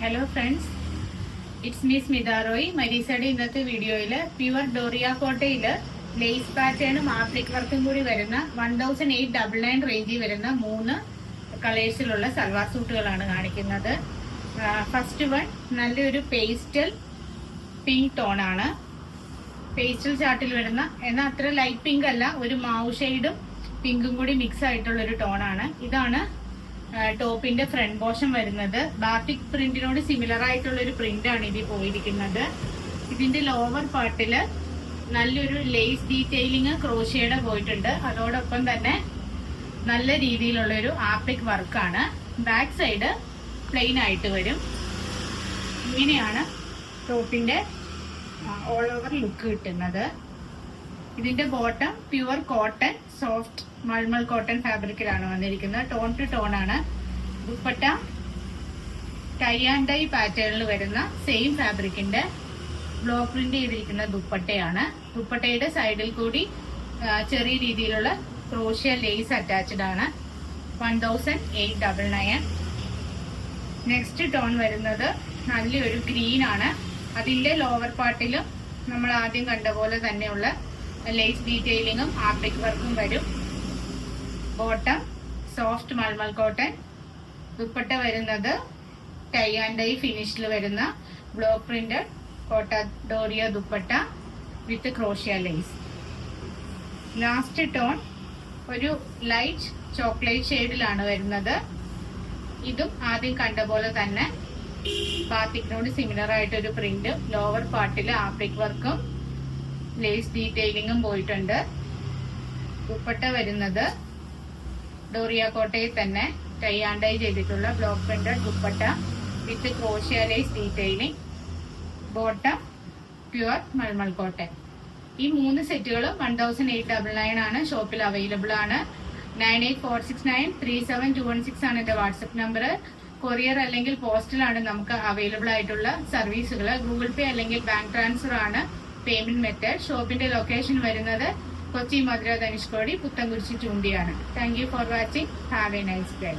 Hello friends, it's me Smitha Roy. മരീസയുടെ ഇന്നത്തെ വീഡിയോയിൽ പ്യുവർ ഡോറിയ കോട്ടയിൽ ലേസ് പാറ്റേണും ആപ്ലിക് വർക്കും കൂടി വരുന്ന 1899 റേഞ്ചിൽ വരുന്ന 3 കളേഴ്സിലുള്ള സൽവാർ സൂട്ടുകളാണ് കാണിക്കുന്നത്. ഫസ്റ്റ് വൺ നല്ലൊരു പേസ്റ്റൽ പിങ്ക് ടോണാണ്. പേസ്റ്റൽ ചാർട്ടിൽ വരുന്ന, എന്നാൽ അത്ര ലൈറ്റ് പിങ്ക് അല്ല, ഒരു മാവ് ഷെയ്ഡും പിങ്കും കൂടി മിക്സ് ആയിട്ടുള്ള ഒരു ടോണാണ്. ഇതാണ് ടോപ്പിന്റെ ഫ്രണ്ട് പോർഷൻ വരുന്നത്. ബാത്തിക് പ്രിന്റിനോട് സിമിലർ ആയിട്ടുള്ള ഒരു പ്രിന്റ് ആണ് ഇതിൽ പോയിരിക്കുന്നത്. ഇതിന്റെ ലോവർ പാർട്ടില് നല്ലൊരു ലേസ് ഡീറ്റെയിലിംഗ് ക്രോഷിയുടെ പോയിട്ടുണ്ട്. അതോടൊപ്പം തന്നെ നല്ല രീതിയിലുള്ള ഒരു ആപ്ലിക് വർക്കാണ്. ബാക്ക് സൈഡ് പ്ലെയിൻ ആയിട്ട് വരും. ഇങ്ങനെയാണ് ടോപ്പിന്റെ ഓൾ ഓവർ ലുക്ക് കിട്ടുന്നത്. ഇതിന്റെ bottom pure cotton, soft mulmul cotton ഫാബ്രിക്കിലാണ് വന്നിരിക്കുന്നത്. ടോൺ ടു ടോൺ ആണ്. ദുപ്പട്ട ടൈ ആൻഡ് ഡൈ പാറ്റേണിൽ വരുന്ന സെയിം ഫാബ്രിക്കിന്റെ ബ്ലോക്ക് പ്രിന്റ് ചെയ്തിരിക്കുന്ന ദുപ്പട്ടയാണ്. ദുപ്പട്ടയുടെ സൈഡിൽ കൂടി ചെറിയ രീതിയിലുള്ള ക്രോഷ്യ ലേസ് അറ്റാച്ച്ഡ് ആണ്. 1899. നെക്സ്റ്റ് ടോൺ വരുന്നത് നല്ലൊരു ഗ്രീൻ ആണ്. അതിന്റെ ലോവർ പാർട്ടിലും നമ്മൾ ആദ്യം കണ്ട പോലെ തന്നെയുള്ള ലേസ് ഡീറ്റെയിലിങ്ങും ആപ്ലിക് വർക്കും വരും. Bottom soft mulmul cotton. Dupatta വരുന്നത് ടൈ ആൻഡ് ഡൈ ഫിനിഷിൽ വരുന്ന block printed Kota Doria dupatta with crochet lace. Last tone ഒരു ലൈറ്റ് ചോക്ലേറ്റ് ഷെയ്ഡിലാണ് വരുന്നത്. ഇതും ആദ്യം കണ്ട പോലെ തന്നെ ബാത്തിക്കിനോട് സിമിലർ ആയിട്ടൊരു പ്രിന്റ്. ലോവർ പാർട്ടിൽ ആപ്ലിക് വർക്കും ലേസ് ഡീറ്റെയിലിങ്ങും പോയിട്ടുണ്ട്. ദുപ്പട്ട വരുന്നത് ഡോറിയ കോട്ടയിൽ തന്നെ ടൈ ആൻഡ് ഡൈ ചെയ്തിട്ടുള്ള block printed dupatta with crochet lace detailing. Bottom pure mulmul cotton. ഈ 3 സെറ്റുകളും 1899 ആണ്. ഷോപ്പിൽ അവൈലബിൾ ആണ്. 9846937216 ആണ് എന്റെ വാട്സപ്പ് നമ്പർ. കൊറിയർ അല്ലെങ്കിൽ പോസ്റ്റലാണ് നമുക്ക് അവൈലബിൾ ആയിട്ടുള്ള സർവീസുകൾ. ഗൂഗിൾ പേ അല്ലെങ്കിൽ ബാങ്ക് ട്രാൻസ്ഫർ ആണ് പേയ്മെന്റ് മെത്തേഡ്. ഷോപ്പിന്റെ ലൊക്കേഷൻ വരുന്നത് കൊച്ചി, മധുര, ധനുഷ്കോടി, പുത്തൻകുരിശി, ചൂണ്ടിയാണ്. Thank you for watching. Have a nice day.